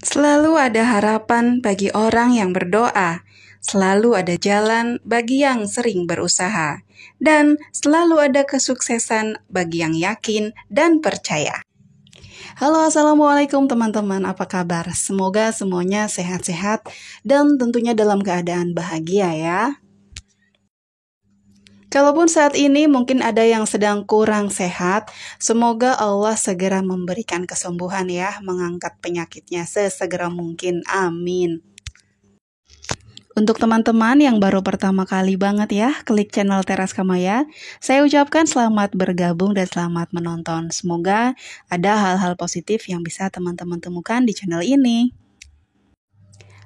Selalu ada harapan bagi orang yang berdoa, selalu ada jalan bagi yang sering berusaha, dan selalu ada kesuksesan bagi yang yakin dan percaya. Halo, assalamualaikum teman-teman, apa kabar? Semoga semuanya sehat-sehat dan tentunya dalam keadaan bahagia ya. Kalaupun saat ini mungkin ada yang sedang kurang sehat, semoga Allah segera memberikan kesembuhan ya, mengangkat penyakitnya sesegera mungkin. Amin. Untuk teman-teman yang baru pertama kali banget ya, klik channel Teras Kamaya, saya ucapkan selamat bergabung dan selamat menonton. Semoga ada hal-hal positif yang bisa teman-teman temukan di channel ini.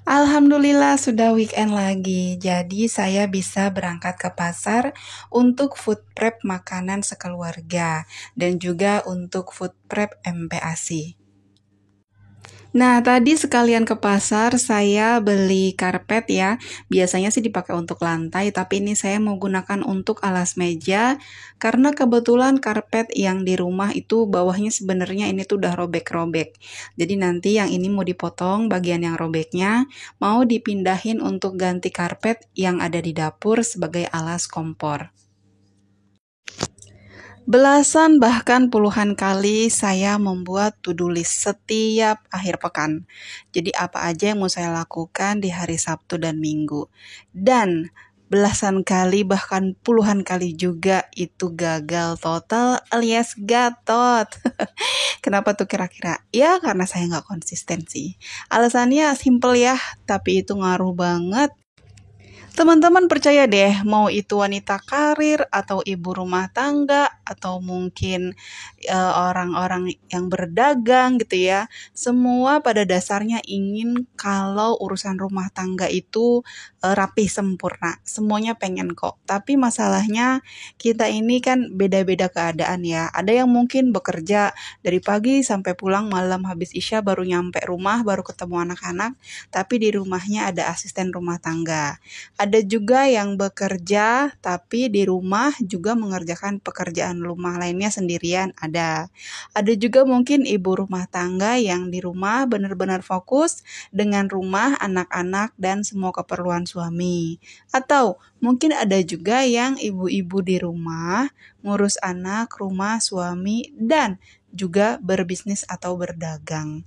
Alhamdulillah sudah weekend lagi, jadi saya bisa berangkat ke pasar untuk food prep makanan sekeluarga dan juga untuk food prep MPASI. Nah, tadi sekalian ke pasar, saya beli karpet ya. Biasanya sih dipakai untuk lantai, tapi ini saya mau gunakan untuk alas meja. Karena kebetulan karpet yang di rumah itu bawahnya sebenarnya ini tuh udah robek-robek. Jadi nanti yang ini mau dipotong bagian yang robeknya, mau dipindahin untuk ganti karpet yang ada di dapur sebagai alas kompor. Belasan bahkan puluhan kali saya membuat to-do list setiap akhir pekan. Jadi apa aja yang mau saya lakukan di hari Sabtu dan Minggu. Dan belasan kali bahkan puluhan kali juga itu gagal total alias gatot. Kenapa tuh kira-kira? Ya karena saya nggak konsisten sih. Alasannya simple ya, tapi itu ngaruh banget. Teman-teman percaya deh, mau itu wanita karir atau ibu rumah tangga atau mungkin orang-orang yang berdagang gitu ya, semua pada dasarnya ingin kalau urusan rumah tangga itu rapih sempurna. Semuanya pengen kok. Tapi masalahnya kita ini kan beda-beda keadaan ya. Ada yang mungkin bekerja dari pagi sampai pulang malam habis isya baru nyampe rumah, baru ketemu anak-anak, tapi di rumahnya ada asisten rumah tangga. Ada juga yang bekerja tapi di rumah juga mengerjakan pekerjaan rumah lainnya sendirian ada. Ada juga mungkin ibu rumah tangga yang di rumah benar-benar fokus dengan rumah, anak-anak, dan semua keperluan suami. Atau mungkin ada juga yang ibu-ibu di rumah ngurus anak, rumah, suami, dan juga berbisnis atau berdagang.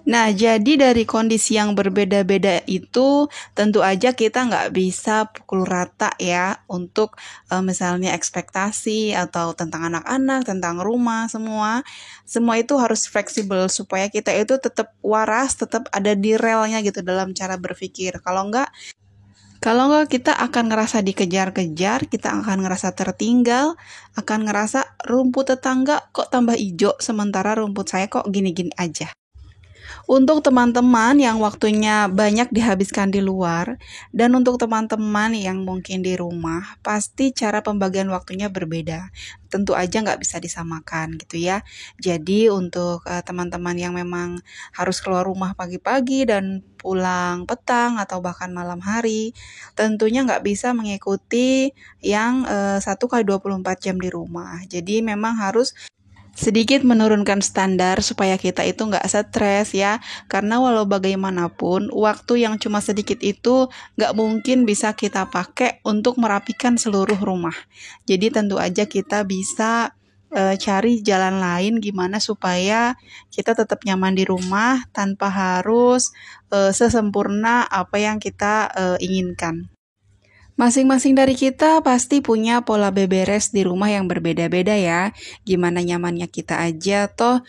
Nah, jadi dari kondisi yang berbeda-beda itu tentu aja kita nggak bisa pukul rata ya untuk misalnya ekspektasi atau tentang anak-anak, tentang rumah, semua. Semua itu harus fleksibel supaya kita itu tetap waras, tetap ada di relnya gitu dalam cara berpikir. Kalau enggak kita akan ngerasa dikejar-kejar, kita akan ngerasa tertinggal, akan ngerasa rumput tetangga kok tambah hijau sementara rumput saya kok gini-gini aja. Untuk teman-teman yang waktunya banyak dihabiskan di luar, dan untuk teman-teman yang mungkin di rumah, pasti cara pembagian waktunya berbeda. Tentu aja nggak bisa disamakan gitu ya. Jadi untuk teman-teman yang memang harus keluar rumah pagi-pagi dan pulang petang atau bahkan malam hari, tentunya nggak bisa mengikuti yang 1 kali 24 jam di rumah. Jadi memang harus sedikit menurunkan standar supaya kita itu nggak stres ya, karena walau bagaimanapun waktu yang cuma sedikit itu nggak mungkin bisa kita pakai untuk merapikan seluruh rumah. Jadi tentu aja kita bisa cari jalan lain gimana supaya kita tetap nyaman di rumah tanpa harus sesempurna apa yang kita inginkan. Masing-masing dari kita pasti punya pola beberes di rumah yang berbeda-beda ya. Gimana nyamannya kita aja toh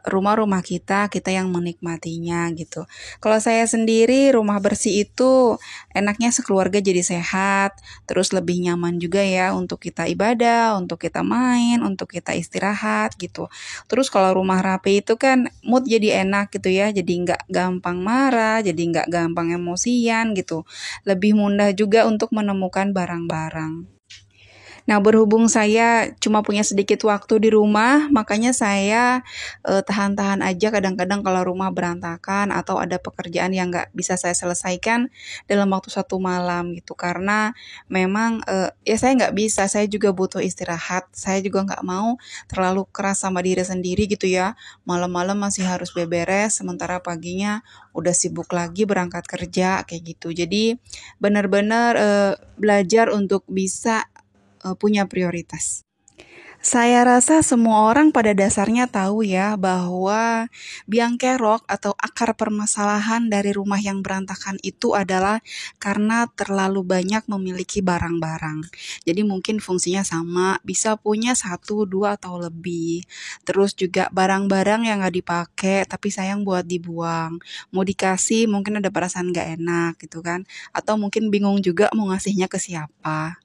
rumah-rumah kita yang menikmatinya gitu. Kalau saya sendiri rumah bersih itu enaknya sekeluarga jadi sehat, terus lebih nyaman juga ya untuk kita ibadah, untuk kita main, untuk kita istirahat gitu. Terus kalau rumah rapi itu kan mood jadi enak gitu ya, jadi nggak gampang marah, jadi nggak gampang emosian gitu. Lebih mudah juga untuk menemukan barang-barang. Nah, berhubung saya cuma punya sedikit waktu di rumah, makanya saya tahan-tahan aja kadang-kadang kalau rumah berantakan atau ada pekerjaan yang nggak bisa saya selesaikan dalam waktu satu malam gitu. Karena memang ya saya nggak bisa, saya juga butuh istirahat. Saya juga nggak mau terlalu keras sama diri sendiri gitu ya. Malam-malam masih harus beberes, sementara paginya udah sibuk lagi berangkat kerja kayak gitu. Jadi benar-benar belajar untuk bisa punya prioritas. Saya rasa semua orang pada dasarnya tahu ya bahwa biang kerok atau akar permasalahan dari rumah yang berantakan itu adalah karena terlalu banyak memiliki barang-barang. Jadi mungkin fungsinya sama, bisa punya satu, dua, atau lebih. Terus juga barang-barang yang nggak dipakai tapi sayang buat dibuang. Mau dikasih mungkin ada perasaan nggak enak gitu kan. Atau mungkin bingung juga mau ngasihnya ke siapa.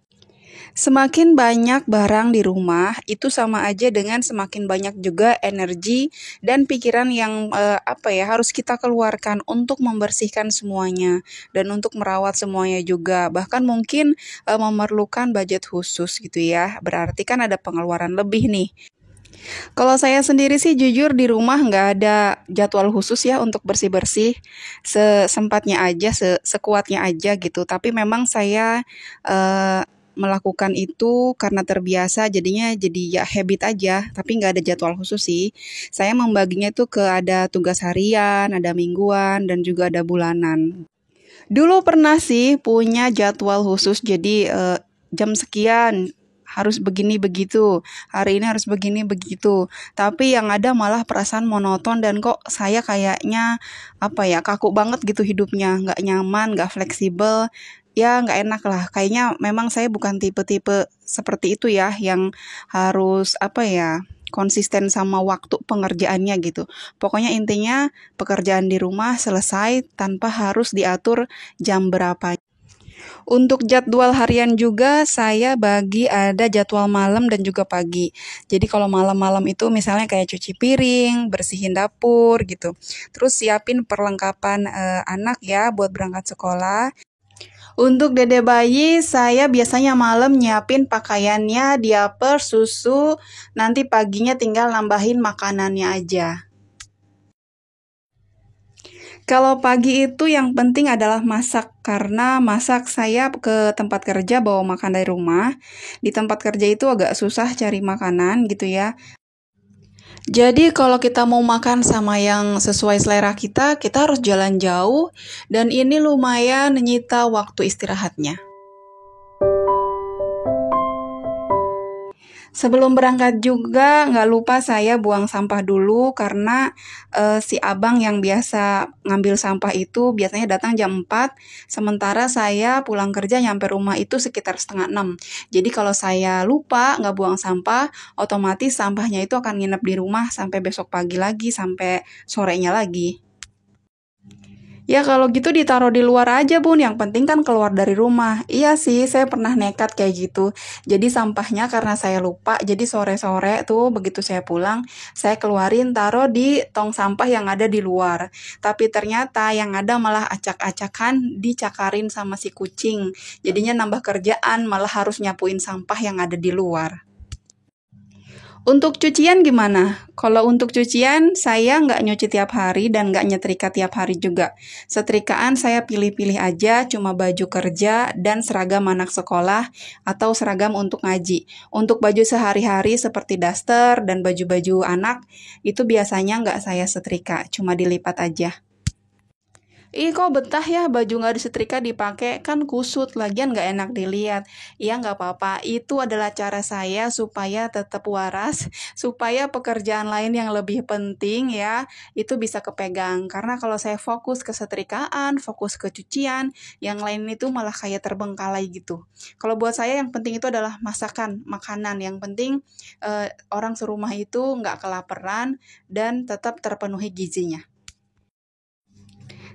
Semakin banyak barang di rumah, itu sama aja dengan semakin banyak juga energi dan pikiran yang harus kita keluarkan untuk membersihkan semuanya dan untuk merawat semuanya juga. Bahkan mungkin memerlukan budget khusus gitu ya. Berarti kan ada pengeluaran lebih nih. Kalau saya sendiri sih jujur di rumah nggak ada jadwal khusus ya untuk bersih-bersih, sesempatnya aja, sekuatnya aja gitu. Tapi memang saya eh, melakukan itu karena terbiasa, jadinya jadi ya habit aja, tapi nggak ada jadwal khusus sih. Saya membaginya itu ke ada tugas harian, ada mingguan, dan juga ada bulanan. Dulu pernah sih punya jadwal khusus, jadi jam sekian harus begini begitu, hari ini harus begini begitu. Tapi yang ada malah perasaan monoton dan kok saya kayaknya kaku banget gitu hidupnya, nggak nyaman, nggak fleksibel, ya nggak enak lah. Kayaknya memang saya bukan tipe-tipe seperti itu ya, yang harus konsisten sama waktu pengerjaannya gitu. Pokoknya intinya pekerjaan di rumah selesai tanpa harus diatur jam berapa. Untuk jadwal harian juga saya bagi ada jadwal malam dan juga pagi. Jadi kalau malam-malam itu misalnya kayak cuci piring, bersihin dapur gitu. Terus siapin perlengkapan anak ya buat berangkat sekolah. Untuk dede bayi, saya biasanya malam nyiapin pakaiannya, diaper, susu, nanti paginya tinggal nambahin makanannya aja. Kalau pagi itu yang penting adalah masak, karena masak saya ke tempat kerja bawa makan dari rumah. Di tempat kerja itu agak susah cari makanan gitu ya. Jadi kalau kita mau makan sama yang sesuai selera kita, kita harus jalan jauh dan ini lumayan nyita waktu istirahatnya. Sebelum berangkat juga nggak lupa saya buang sampah dulu karena si abang yang biasa ngambil sampah itu biasanya datang jam 4, sementara saya pulang kerja nyampe rumah itu sekitar setengah 6. Jadi kalau saya lupa nggak buang sampah, otomatis sampahnya itu akan nginep di rumah sampai besok pagi lagi, sampai sorenya lagi. Ya kalau gitu ditaruh di luar aja bun, yang penting kan keluar dari rumah. Iya sih, saya pernah nekat kayak gitu. Jadi sampahnya karena saya lupa, jadi sore-sore tuh begitu saya pulang, saya keluarin taruh di tong sampah yang ada di luar. Tapi ternyata yang ada malah acak-acakan dicakarin sama si kucing. Jadinya nambah kerjaan, malah harus nyapuin sampah yang ada di luar. Untuk cucian gimana? Kalau untuk cucian, saya nggak nyuci tiap hari dan nggak nyetrika tiap hari juga. Setrikaan saya pilih-pilih aja, cuma baju kerja dan seragam anak sekolah atau seragam untuk ngaji. Untuk baju sehari-hari seperti daster dan baju-baju anak, itu biasanya nggak saya setrika, cuma dilipat aja. Ih kok betah ya baju nggak disetrika dipakai kan kusut lagian nggak enak dilihat. Iya nggak apa-apa, itu adalah cara saya supaya tetap waras, supaya pekerjaan lain yang lebih penting ya itu bisa kepegang. Karena kalau saya fokus ke setrikaan, fokus ke cucian, yang lain itu malah kayak terbengkalai gitu. Kalau buat saya yang penting itu adalah masakan, makanan. Yang penting orang serumah itu nggak kelaparan dan tetap terpenuhi gizinya.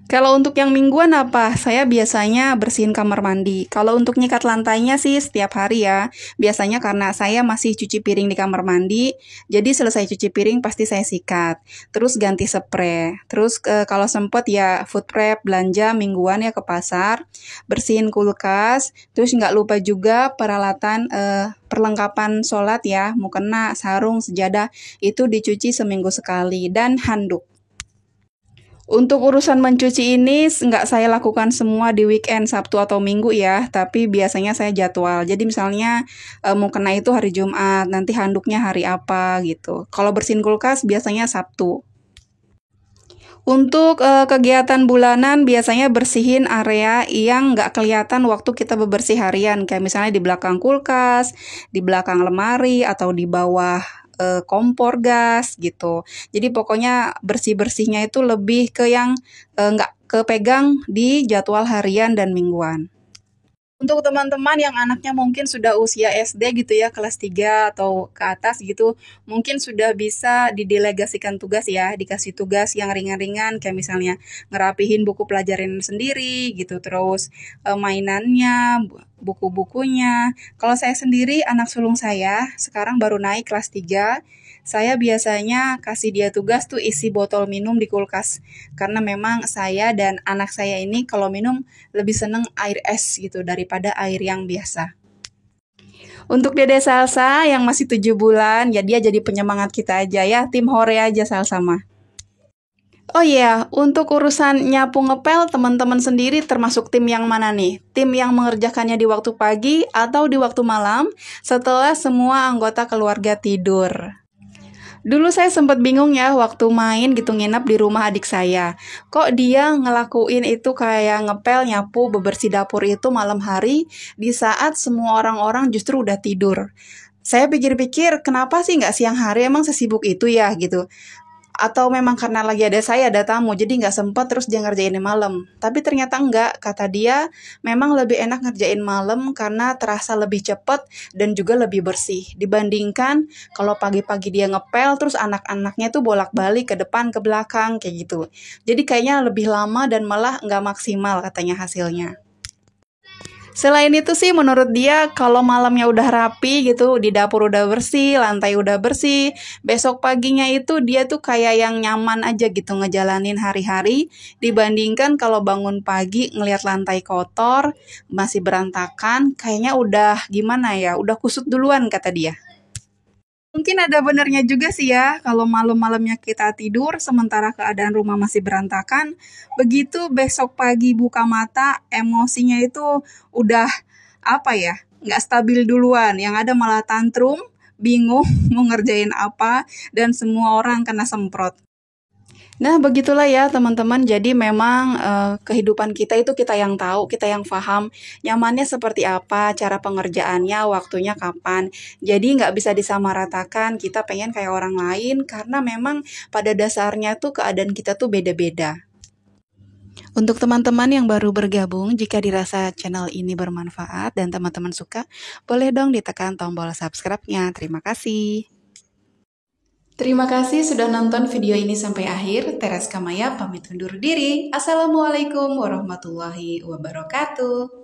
Kalau untuk yang mingguan apa? Saya biasanya bersihin kamar mandi. Kalau untuk nyikat lantainya sih setiap hari ya. Biasanya karena saya masih cuci piring di kamar mandi, jadi selesai cuci piring pasti saya sikat. Terus ganti spray. Terus kalau sempet ya food prep, belanja mingguan ya ke pasar. Bersihin kulkas. Terus nggak lupa juga peralatan perlengkapan sholat ya, mukena, sarung, sejadah itu dicuci seminggu sekali dan handuk. Untuk urusan mencuci ini nggak saya lakukan semua di weekend Sabtu atau Minggu ya, tapi biasanya saya jadwal. Jadi misalnya mau kena itu hari Jumat, nanti handuknya hari apa gitu. Kalau bersihin kulkas biasanya Sabtu. Untuk kegiatan bulanan biasanya bersihin area yang nggak kelihatan waktu kita bebersih harian, kayak misalnya di belakang kulkas, di belakang lemari, atau di bawah kompor gas gitu. Jadi pokoknya bersih-bersihnya itu lebih ke yang nggak kepegang di jadwal harian dan mingguan. Untuk teman-teman yang anaknya mungkin sudah usia SD gitu ya, kelas 3 atau ke atas gitu, mungkin sudah bisa didelegasikan tugas ya, dikasih tugas yang ringan-ringan kayak misalnya ngerapihin buku pelajaran sendiri gitu, terus mainannya, buku-bukunya. Kalau saya sendiri, anak sulung saya sekarang baru naik kelas 3, saya biasanya kasih dia tugas tuh isi botol minum di kulkas. Karena memang saya dan anak saya ini kalau minum lebih seneng air es gitu daripada air yang biasa. Untuk Dede Salsa yang masih 7 bulan, ya dia jadi penyemangat kita aja ya, tim hore aja Salsa mah. Oh iya, untuk urusan nyapu ngepel, teman-teman sendiri termasuk tim yang mana nih? Tim yang mengerjakannya di waktu pagi atau di waktu malam setelah semua anggota keluarga tidur? Dulu saya sempat bingung ya waktu main gitu nginep di rumah adik saya. Kok dia ngelakuin itu kayak ngepel, nyapu, bebersih dapur itu malam hari di saat semua orang-orang justru udah tidur. Saya pikir-pikir kenapa sih nggak siang hari, emang sesibuk itu ya gitu. Atau memang karena lagi ada tamu, jadi nggak sempat terus dia ngerjainnya malam. Tapi ternyata enggak, kata dia memang lebih enak ngerjain malam karena terasa lebih cepat dan juga lebih bersih. Dibandingkan kalau pagi-pagi dia ngepel, terus anak-anaknya tuh bolak-balik ke depan, ke belakang, kayak gitu. Jadi kayaknya lebih lama dan malah nggak maksimal katanya hasilnya. Selain itu sih menurut dia kalau malamnya udah rapi gitu, di dapur udah bersih, lantai udah bersih, besok paginya itu dia tuh kayak yang nyaman aja gitu ngejalanin hari-hari dibandingkan kalau bangun pagi ngelihat lantai kotor, masih berantakan, kayaknya udah gimana ya, udah kusut duluan kata dia. Mungkin ada benernya juga sih ya, kalau malam-malamnya kita tidur sementara keadaan rumah masih berantakan, begitu besok pagi buka mata, emosinya itu udah apa ya, nggak stabil duluan, yang ada malah tantrum, bingung mau ngerjain apa, dan semua orang kena semprot. Nah, begitulah ya teman-teman. Jadi memang kehidupan kita itu kita yang tahu, kita yang paham nyamannya seperti apa, cara pengerjaannya, waktunya kapan. Jadi nggak bisa disamaratakan kita pengen kayak orang lain karena memang pada dasarnya tuh keadaan kita tuh beda-beda. Untuk teman-teman yang baru bergabung, jika dirasa channel ini bermanfaat dan teman-teman suka, boleh dong ditekan tombol subscribe-nya. Terima kasih. Terima kasih sudah nonton video ini sampai akhir. Teres Kamaya pamit undur diri. Assalamualaikum warahmatullahi wabarakatuh.